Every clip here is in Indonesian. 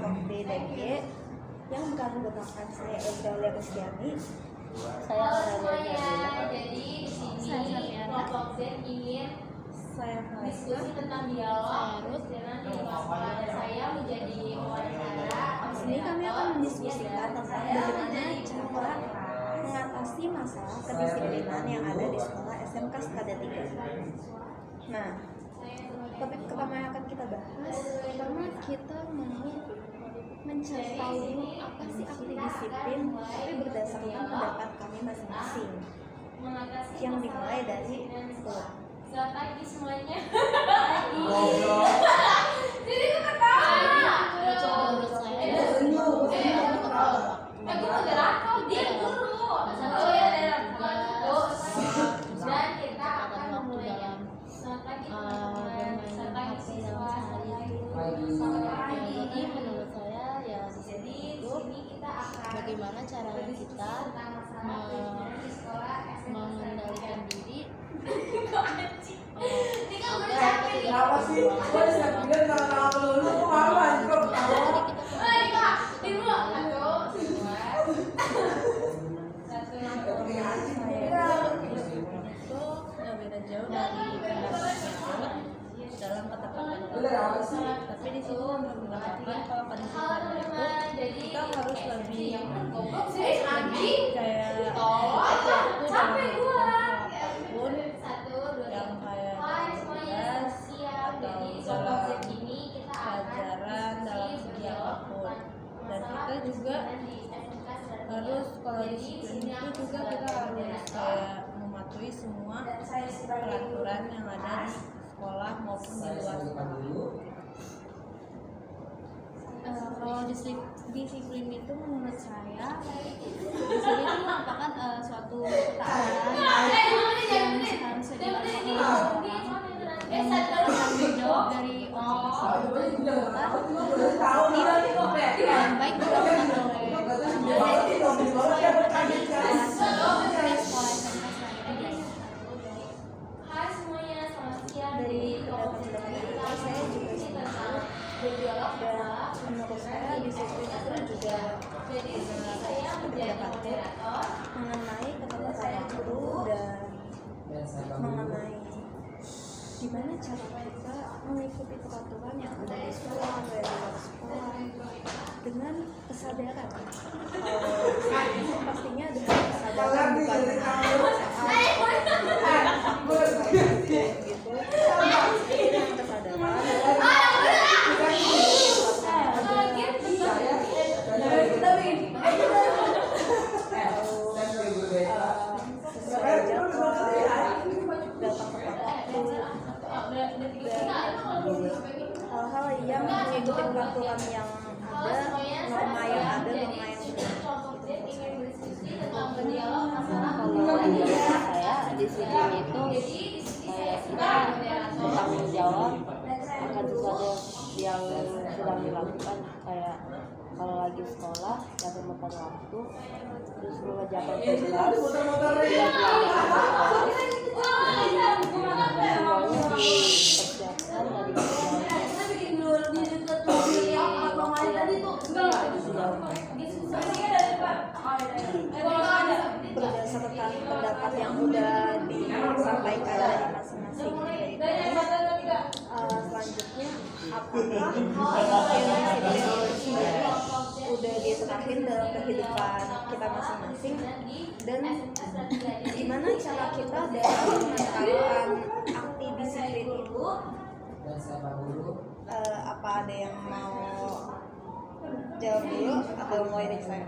kelompok B dan G yang bukan merupakan saya Aurelia Kristiani, Saya Aurelia Jadila. Jadi di sini kelompok Z ingin saya diskusi tentang dialog dan saya menjadi wawancara. Di sini kami akan mendiskusikan tentang bagaimana cara mengatasi masalah kedisiplinan yang ada di sekolah SMK Sekada 3. Nah, topik pertama yang akan kita bahas, pertama kita mau mencari tahu dulu apa sih arti disiplin, tapi berdasarkan pendapat kami masing-masing, yang dimulai dari sekolah. Selamat pagi semuanya. Jadi itu ketawa. Menurut saya Gue moderator, dia guru. Oh ya, dan kita akan memulai. Selamat pagi teman-teman. Selamat pagi siswa. Jadi menurut saya ya Jadi di itu sini kita akan bagaimana cara kita mengendalikan diri Kenapa sih? Gue bisa kalau lu malah kok itu nggak beda jauh dari pendapatnya dalam ketepatan waktu. Tapi di situ mengatakan kalau kedisiplinan itu kita harus lebih kayak waktu dalam melakukan apapun yang kayak tugas atau dalam pelajaran dalam segi apapun. Dan kita juga harus kalau disiplin itu juga kita harus kayak mematuhi semua peraturan yang ada di sekolah maupun di luar sekolah. Kalau disiplin itu menurut saya disiplin itu merupakan suatu ketaatan yang seharusnya dilakukan tanggung jawab dari orang yang baik dilakukan oleh sekolah Hai semuanya, selamat siang. dari pendapat itu saya juga setuju, dan menurut saya disiplin itu juga Jadi di sini saya menjadi moderator. mengenai ketepatan waktu dan mengenai gimana cara kita mengikuti peraturan yang ada di sekolah atau yang di luar sekolah dengan kesadaran. Itu pastinya dengan kesadaran bukan gitu. Dengan kesadaran. Sesuai jadwal, datang tepat waktu, hal-hal yang mengikuti peraturan yang ada, norma yang ada, norma yang sudah. Kalau menurut saya disiplin itu kayak kita bertanggung jawab akan sesuatu yang sedang dilakukan, kayak kalau lagi sekolah ya tepat waktu, terus mengerjakan tugas dan semuanya dipersiapkan dari Berdasarkan pendapat yang udah disampaikan dari masing-masing selanjutnya apakah disiplin itu sendiri udah diterapin dalam kehidupan kita masing-masing, dan gimana cara kita dalam menerapkan arti disiplin itu. Apa ada yang mau jawab dulu atau mau ini saya?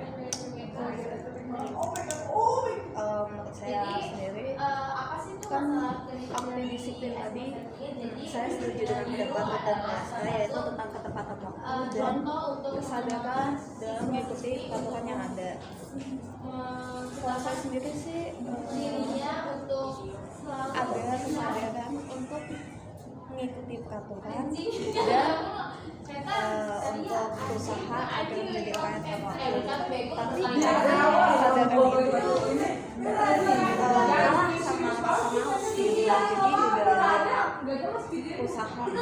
Menurut saya sendiri kan arti disiplin tadi saya setuju dengan pendapat dan saya, yaitu tentang ketepatan waktu dan kesadaran dalam mengikuti peraturan yang ada. Kalau saya sendiri sih ada kesadaran untuk mengikuti peraturan dan untuk berusaha agar menjadi orang yang tepat waktu. Tapi jangan kesadaran itu kalah sama rasa malas gitu. Jadi juga usaha buat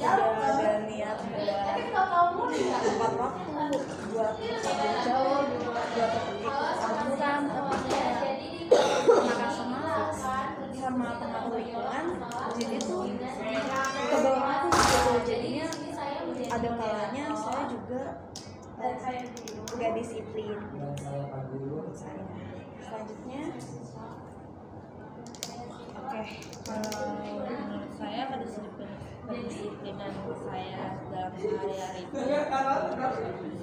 ada niat buat tepat waktu buat sambil jauh buat tetap ikut aturan tapi karena semangat sama pengaruh lingkungan jadi tuh kebawa aku gitu jadinya ada kalanya saya juga gak disiplin selanjutnya menurut saya kedisiplinan saya dalam sehari-hari itu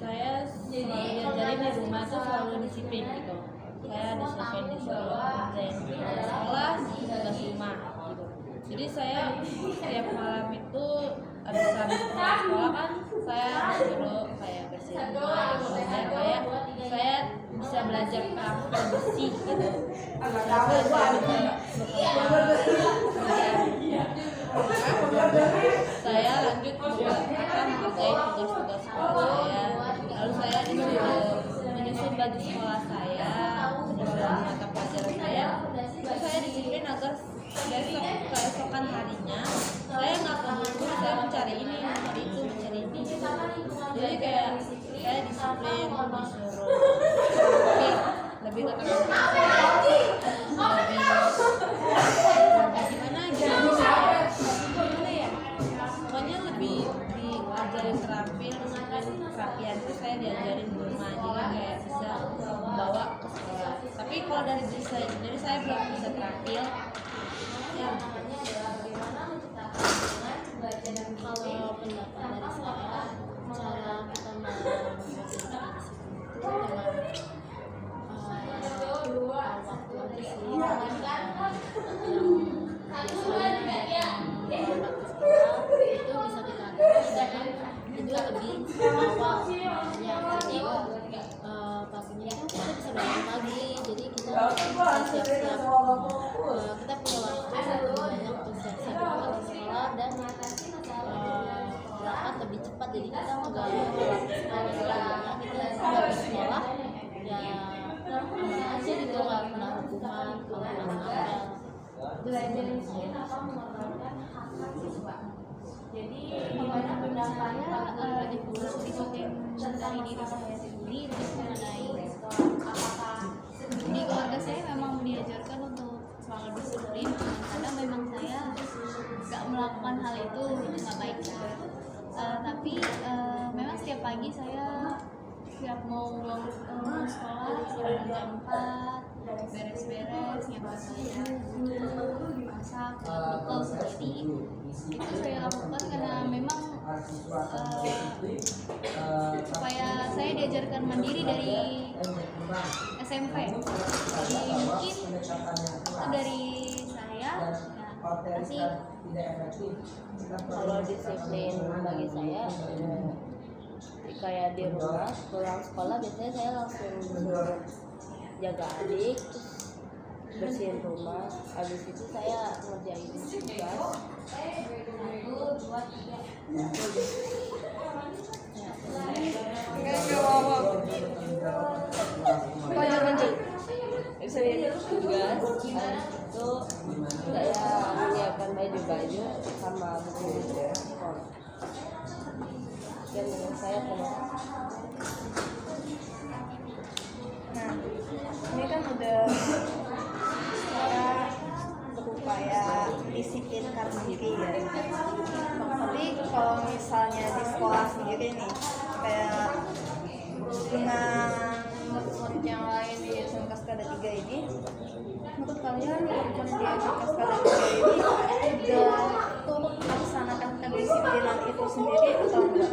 saya diajarin di rumah tuh selalu disiplin gitu. Saya disiplin disuruh kerjain tugas sekolah, tugas rumah gitu. Jadi saya setiap malam itu habis sekolah kan saya disuruh kayak bersihin rumah, kayak saya bisa belajar praktek bersih gitu. Saya lanjut juga menghargai tugas-tugas sekolah saya. Lalu saya disuruh menyusun baju sekolah saya, menyusun mata pelajaran saya. Terus saya disiplin agar besok keesokan harinya saya nggak keburu saya mencari ini, mencari itu, mencari ini. Jadi kayak saya disiplin disuruh lebih keterampilan gimana gitu gimana ya pokoknya lebih diajarin terampil misalkan kerapian itu saya diajarin di rumah jadi kayak bisa bawa ke sekolah tapi kalau dari diri saya sendiri saya belum bisa terampil ya Kalau pendapat dari saya, cara kita memotivasi itu dengan waktu aja sih itu bisa kita lakukan itu lebih awal ya jadi paginya itu kita bisa bangun pagi jadi kita siap-siap kita punya waktu banyak untuk siap-siap ke sekolah dan berangkat lebih cepat jadi kita nggak waktu sekolah kita sudah ke sekolah ya aman aja gitu nggak kena hukuman kalau kena jadi gimana pendapatnya disiplin dari diri saya sendiri terus mengenai di keluarga saya memang diajarkan untuk selalu disiplin kadang memang saya nggak melakukan hal itu nggak baik tapi memang setiap pagi saya setiap mau sekolah jam 4 beres-beres nyiapin baju masak bekal seperti itu saya lakukan karena memang supaya saya diajarkan mandiri dari SMP jadi mungkin itu dari saya nanti kalau disiplin bagi saya kayak di rumah pulang sekolah biasanya saya langsung jaga adik terus bersihin rumah habis itu saya ngerjain tugas 1, 2, 3 tugas itu saya menyiapkan baju-baju sama buku sekolah dan saya terima. nah ini kan udah saya berupaya disiplinkan diri ya tapi kalau misalnya di sekolah sendiri nih kayak dengan murid-murid yang lain di SMK Skada 3 ini menurut kalian murid-murid di SMK Skada 3 ini udah turut melaksanakan kedisiplinan itu sendiri atau enggak?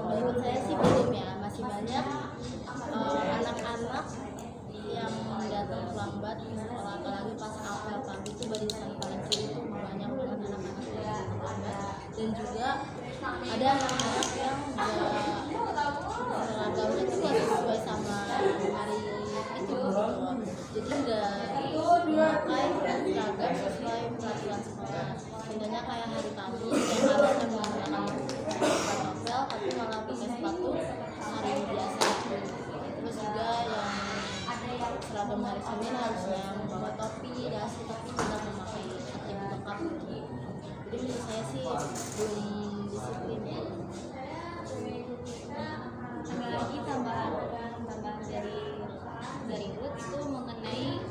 menurut saya sih belum ya masih banyak anak-anak yang datang terlambat ke sekolah apalagi pas apel pagi itu barisan paling kiri itu banyak banget anak-anak yang terlambat dan juga ada anak-anak yang seragamnya itu nggak sesuai sama hari itu jadi nggak memakai seragam sesuai peraturan sekolah contohnya kayak hari Kamis yang harusnya menggunakan novel tapi malah pakai sepatu hari biasa terus juga yang seragam formal disiplin harusnya membawa topi, jas, tapi tidak memakai atribut lengkap gitu. Jadi menurut saya sih belum disiplin. Ada lagi tambahan dari Ruth itu mengenai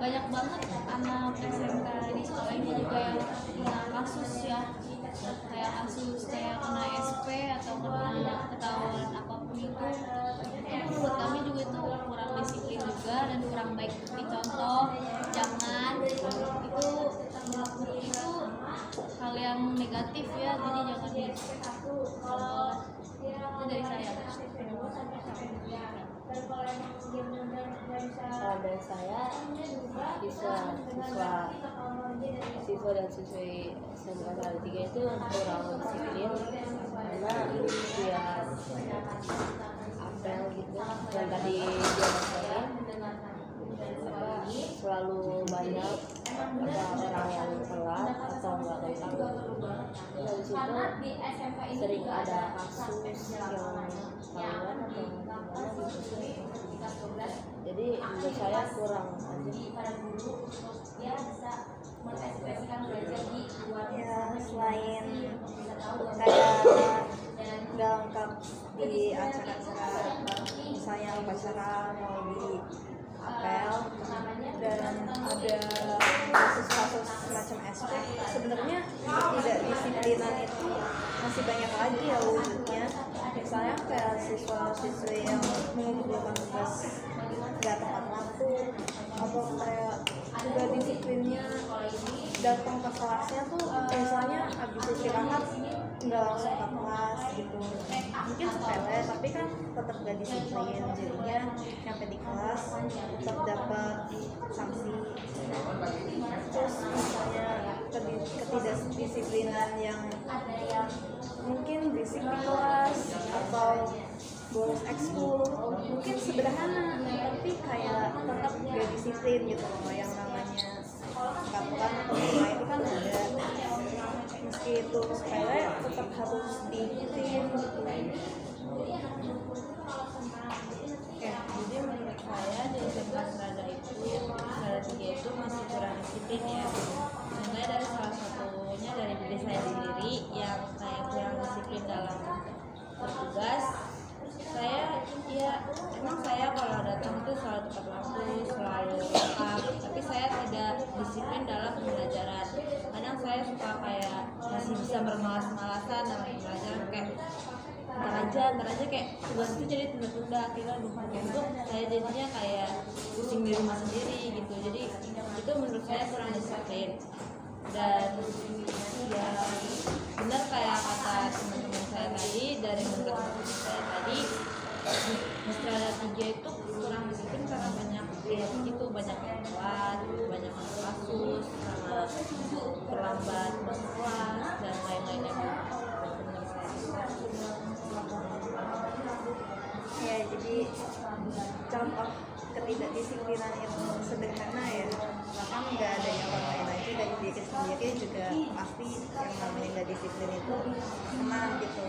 banyak banget anak SMK di sekolah ini juga yang kena kasus ya, kayak kasus kayak kena SP atau kena ketahuan apapun itu menurut kami juga itu kurang disiplin juga dan kurang baik dicontoh. Jangan itu hal yang negatif ya, jadi jangan dicontoh. Itu dari saya. Kalau dari saya siswa dan siswi SMK Salatiga itu kurang disiplin karena dia apel gitu yang tadi dia masain selalu banyak orang yang telat atau nggak datang. Dari situ sering ada kasus yang tahuan atau gimana gitu. Jadi menurut saya kurang Ya selain kayak nggak lengkap di acara-acara misalnya upacara mau di apel dan ada kasus-kasus semacam SP, sebenarnya tidak disiplinan itu masih banyak lagi ya wujudnya. Misalnya kayak siswa-siswi yang mengumpulkan tugas nggak tepat waktu, atau kayak juga disiplinnya datang ke kelasnya tuh misalnya habis istirahat nggak langsung ke kelas gitu. Mungkin sepele tapi kan tetap gak disiplin, jadinya nyampe di kelas tetap dapat sanksi. Terus misalnya ketidakdisiplinan yang mungkin berisik di kelas atau bolos ekskul, mungkin sederhana tapi kayak tetap gak disiplin gitu loh. Yang namanya peraturan atau norma itu kan ada, meski itu sepele tetap harus diikutin gitu. Jadi menurut saya di SMK Serada itu masih kurang disiplin ya. Mulai dari salah satunya dari diri saya sendiri yang kayak kurang disiplin dalam bertugas. Emang saya kalau datang itu selalu tepat waktu, selalu lengkap, tapi saya tidak disiplin dalam pembelajaran. Kadang saya suka kayak masih bisa bermalas-malasan dalam pembelajaran, kayak ntar aja kayak tugas itu jadi tunda-tunda, akhirnya untuk saya jadinya kayak pusing di rumah sendiri gitu. Jadi itu menurut saya kurang disiplin. Dan ya benar kayak kata teman-teman saya tadi, dari menurut saya tadi di Strada 3 itu kurang disiplin karena banyak yang telat, banyak yang kasus sama terlambat masuk kelas dan lain-lainnya. Ya, jadi contoh ketidakdisiplinan itu sederhana ya, bahkan nggak ada yang lain aja dari diri sendiri juga pasti yang namanya nggak disiplin itu kena gitu,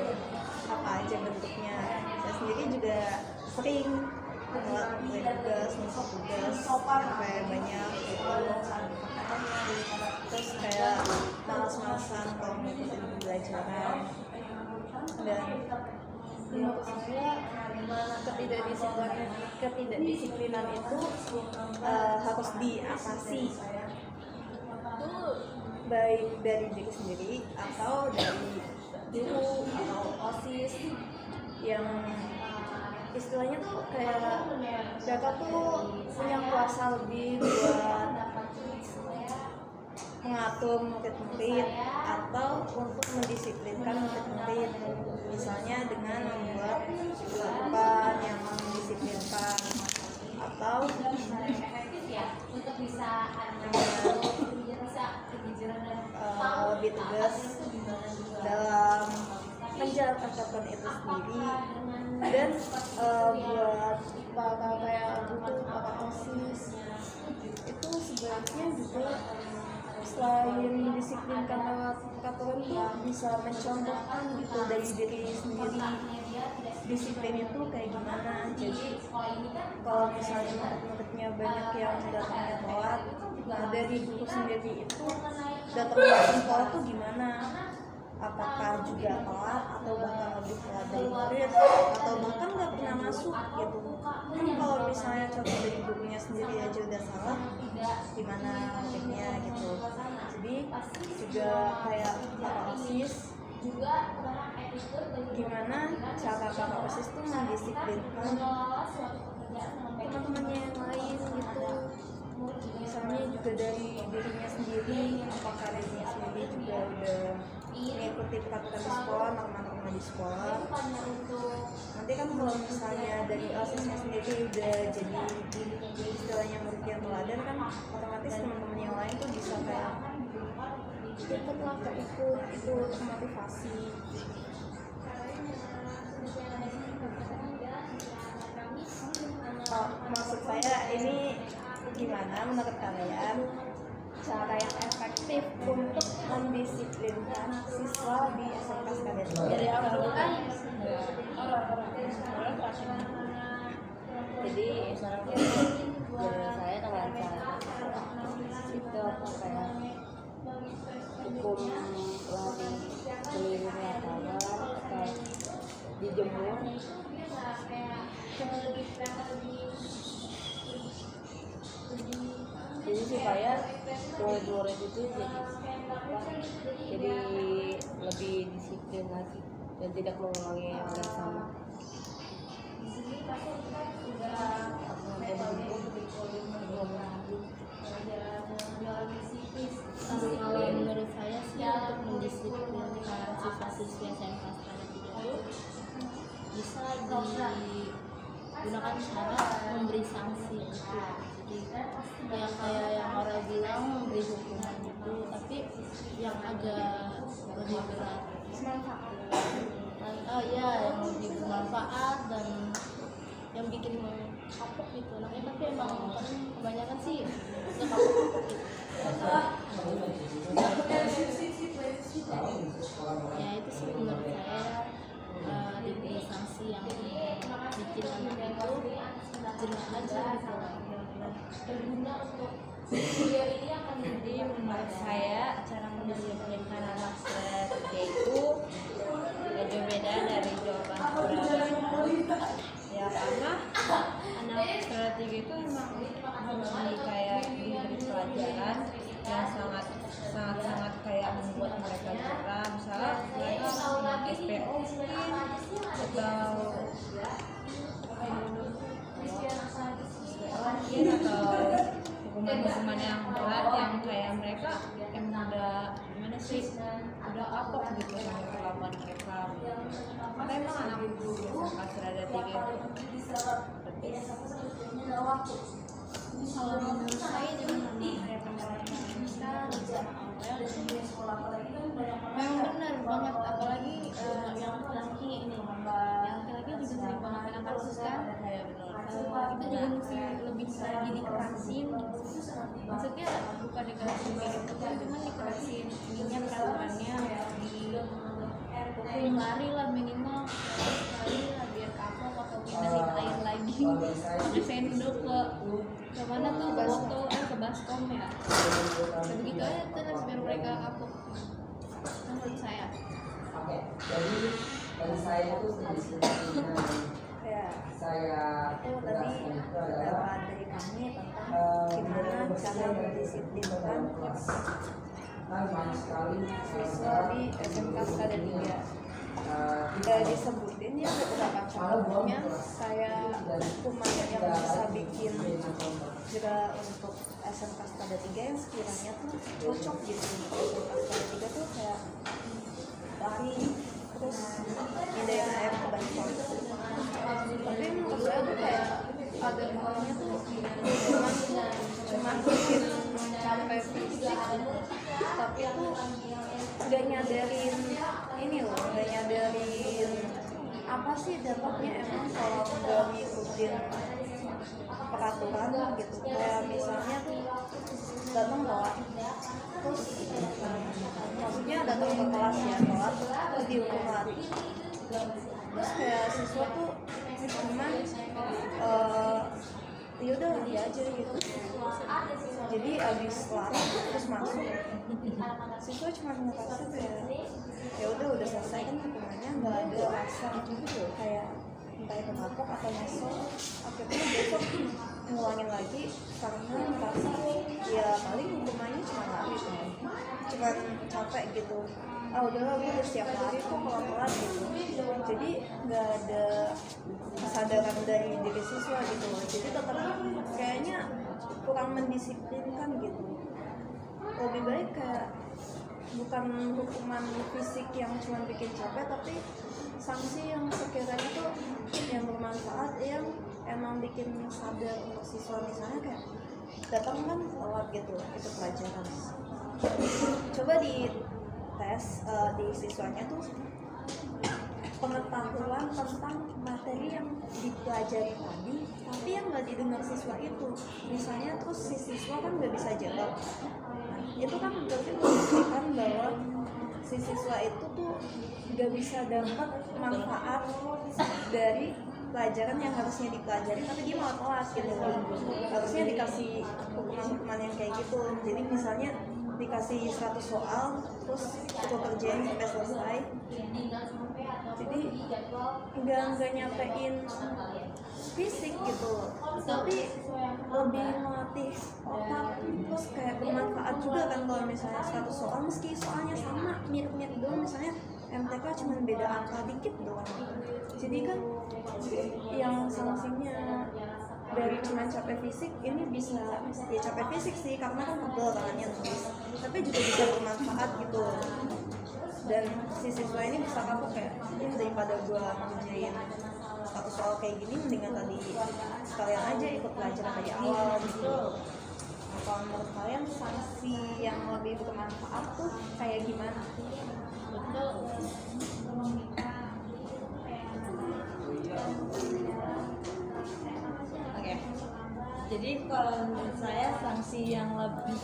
apa aja bentuknya. Saya sendiri juga sering telat tugas, numpuk tugas sampai banyak gitu, terus kayak malas-malasan kalau ngikutin pembelajaran. Dan menurut saya ketidakdisiplinan itu harus diatasi, itu baik dari diri sendiri atau dari guru atau OSIS yang istilahnya tuh kayak mereka tuh punya kuasa lebih buat mengatur murid-murid atau untuk mendisiplinkan murid-murid, misalnya dengan membuat peraturan yang mendisiplinkan atau lebih tegas dalam menjalankan peraturan itu sendiri. Dan buat para kayak guru, para OSIS itu sebaiknya juga selain disiplinkan lewat peraturan tuh bisa mencontohkan gitu dari diri sendiri, disiplin itu kayak gimana. Jadi kalau misalnya murid-muridnya banyak yang datangnya telat, nah dari guru sendiri itu datang ke sekolah tuh gimana, apakah juga telat atau bahkan lebih telat dari murid atau bahkan nggak pernah masuk gitu. Kan kalau misalnya contoh dari gurunya sendiri aja udah salah, gimana muridnya gitu. Jadi juga kayak kakak OSIS, gimana cara kakak OSIS tuh mendisiplinkan teman-temannya yang lain gitu. Misalnya juga dari dirinya sendiri, apakah dirinya sendiri juga udah mengikuti peraturan di sekolah, norma-norma di sekolah. Nanti kan kalau misalnya dari OSISnya sendiri udah jadi istilahnya murid yang teladan kan, otomatis teman-teman yang lain tuh bisa kayak ikutlah keikut, itu motivasi. Maksud saya ini gimana menurut kalian cara yang efektif untuk mendisiplinkan siswa di SMK Kadet? Dari awal kan jadi misalnya dari saya dengan cara itu apa kayak hukum lari keliling lapangan atau dijemur. Jadi supaya murid-murid itu jadi lebih disiplin lagi dan tidak mengulangi yang sama. Kalau menurut saya sih untuk mendisiplinkan siswa-siswi SMK Kadet itu bisa digunakan cara memberi sanksi itu. Jadi yang kayak yang orang bilang memberi hukuman itu, tapi yang agak lebih berat. Oh iya, yang lebih bermanfaat dan yang bikin kapok gitu. Namanya tapi emang kebanyakan sih itu kapok gitu. Ya itu sih menurut saya diberi sanksi yang bikin anak itu jerah aja gitu. Berguna untuk jadi menurut saya cara mendisiplinkan anak seperti itu agak beda dari jawaban Pura. Ya karena anak strategi itu memang harus kayak diberi pelajaran yang sangat kayak membuat mereka jerah, misalnya mereka SPO atau hukuman yang berat yang kayak mereka emang udah gimana sih udah kapok gitu sama kelakuan mereka. Karena emang anak SMK Kadet itu Kalau menurut saya dengan rekomendasi kita memang benar banget, apalagi yang laki-laki ini, yang laki-laki juga sering banget kena kasus kan. Kita juga mesti lebih lagi dikerasin, maksudnya bukan dikerasin kayak gitu, cuma dikerasin ininya peraturannya, dihukum lari lah minimal sekali lah biar kapok atau pindahin air lagi pakai sendok ke mana tuh botol ke baskom ya, kayak begitu aja terus biar mereka kapok menurut saya. Jadi dari saya itu Kayak saya itu tadi pendapat dari kami tentang gimana cara mendisiplinkan banyak sekali siswa di SMK Kadet 3. Udah disebutin ya beberapa contohnya, kayak hukuman yang bisa bikin jerah untuk SMK Kadet 3 yang sekiranya tuh cocok gitu. SMK Kadet 3 tuh kayak lari terus nyedain air ke baskom. Tapi menurut saya tuh kayak agak awalnya tuh cuman bikin capek fisik, tapi tuh nggak nyadarin ini loh, nggak nyadarin apa sih dampaknya emang kalau nggak ngikutin peraturan gitu. Kayak misalnya tuh datang telat, terus maksudnya datang ke kelas ya telat terus dihukum lari. terus kayak siswa tuh cuman ya udah lari aja gitu, jadi abis lari terus masuk siswa cuma ngerasa kayak ya udah selesai kan hukumannya, nggak ada rasa gitu kayak entah itu kapok atau nyesel, akhirnya besok ngulangin lagi karena merasa ya paling hukumannya cuma lari cuma capek gitu, udahlah gue udah siap lari kok pelan-pelan gitu, jadi nggak ada kesadaran dari diri siswa gitu, jadi tetap kayaknya kurang mendisiplinkan gitu. Lebih baik kayak bukan hukuman fisik yang cuma bikin capek, tapi sanksi yang sekiranya tuh yang bermanfaat, yang emang bikin sadar untuk siswa, misalnya kayak datang kan telat gitu itu pelajaran, coba di tes di siswanya tuh pengetahuan tentang materi yang dipelajari tadi, tapi yang nggak didengar siswa itu, misalnya terus si siswa kan nggak bisa jawab, itu kan berarti membuktikan bahwa si siswa itu tuh nggak bisa dapat manfaat dari pelajaran yang harusnya dipelajari, tapi dia malah telat gitu loh. Harusnya dikasih hukuman-hukuman yang kayak gitu, jadi misalnya dikasih 100 soal terus gue kerjain sampai selesai, jadi nggak nyampein fisik gitu, tapi lebih melatih otak, terus kayak bermanfaat juga kan kalau misalnya 100 soal meski soalnya sama mirip-mirip doang, misalnya MTK cuma beda angka dikit doang, jadi kan yang sanksinya dari cuma capek fisik ini bisa ya capek fisik sih karena kan pegel tangannya nulis, tapi juga bisa bermanfaat gitu, dan si siswa ini bisa kapok kayak ini daripada gua ngerjain satu soal kayak gini mendingan tadi sekalian aja ikut pelajaran dari awal gitu. Nah, kalau menurut kalian sanksi yang lebih bermanfaat tuh kayak gimana? Oke. Jadi kalau menurut saya sanksi yang lebih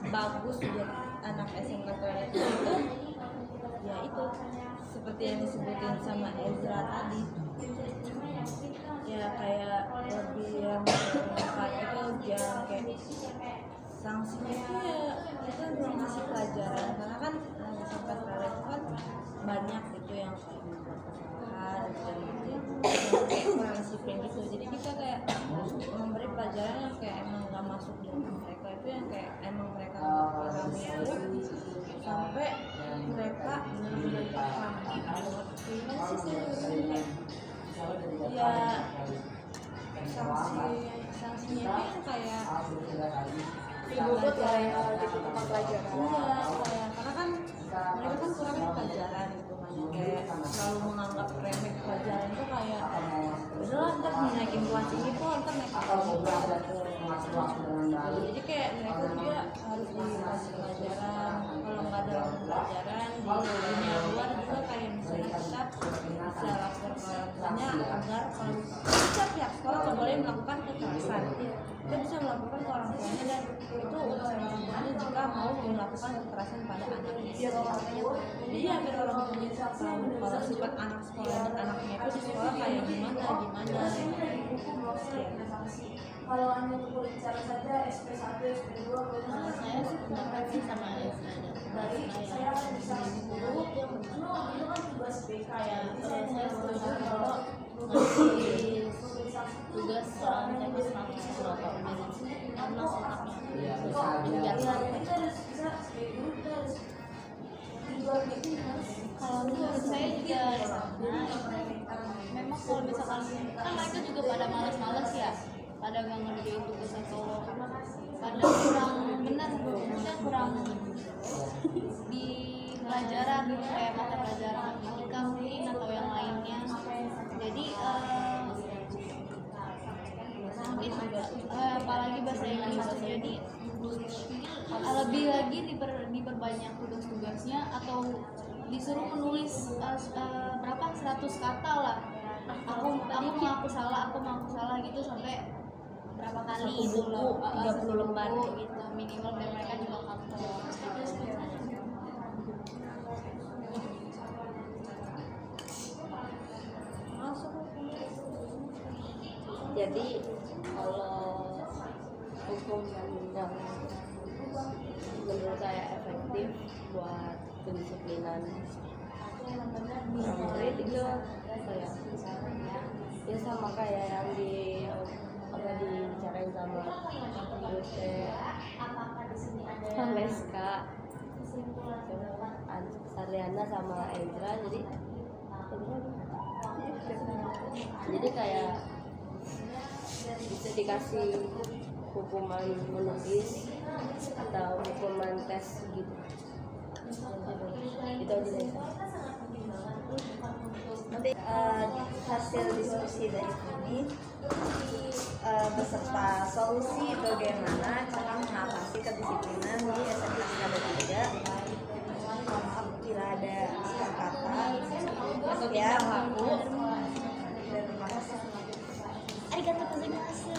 bagus buat anak SMK Toilet itu ya itu seperti yang disebutin sama Ezra tadi, ya kayak lebih yang bermanfaat itu jangan kayak sanksinya itu ya kita belum ngasih pelajaran, karena kan SMK Toilet itu kan banyak gitu yang hal yang kurang disiplin gitu, jadi kita kayak memberi pelajaran yang kayak emang nggak masuk di mereka, itu yang kayak emang mereka alami itu sampai mereka benar-benar paham. Gimana sih sebenarnya? Ya sanksinya itu yang kayak Dibobot lah ya gitu tempat pelajaran. iya kayak karena kan mereka kan kurang pelajaran gitu kan, kayak selalu menganggap remeh pelajaran itu kayak udahlah ntar dinaikin kelas ini kok, ntar naik kelas gitu. Jadi kayak mereka juga harus dikasih pelajaran, kalau nggak ada pelajaran di dunia luar juga kayak misalnya kita bisa lapor ke orang tuanya agar kalau bisa pihak sekolah nggak boleh melakukan kekerasan, kita bisa melaporkan ke orang tuanya dan itu urusan orang tuanya jika mau melakukan kekerasan pada anaknya. Iya, biar orang tuanya tahu kalau sifat anak sekolah dan anaknya itu di sekolah kayak gimana. Kalau hanya untuk bicara saja SP1, SP2, Saya sih pendapat sih sama Ezra dari saya akan bisa guru yang itu kan tugas BK ya. saya setuju kalau ngasih tugas soal teknis langsung ke bapak karena otaknya biar santai. Kita harus bisa sebagai guru, kita harus tujuan itu harus Kalau menurut saya juga memang kalau misalkan kan mereka juga pada malas-malas ya, pada nggak ngerjain tugas atau pada kurang benar, maksudnya kurang di pelajaran kayak mata pelajaran matematika mungkin atau yang lainnya, jadi mungkin apalagi bahasa Inggris, jadi lebih lagi diperbanyak tugas-tugasnya atau disuruh menulis berapa 100 kata lah, aku mengaku salah gitu sampai berapa kali itu loh, 30 lembar gitu minimal biar mereka juga kapok. Jadi kalau hukum yang menurut saya efektif buat kedisiplinan murid itu kayak ya sama kayak yang dibicarain sama Dute Veska, Sarliana sama Endra. Jadi kayak bisa dikasih hukuman menulis atau hukuman tes gitu. Itu aja deh. Nanti hasil diskusi dari ini beserta solusi bagaimana cara mengatasi kedisiplinan di SMP Tingkat 3. Mohon maaf bila ada salah kata atau tidak laku. Dan terima kasih. Arigatou gozaimasu.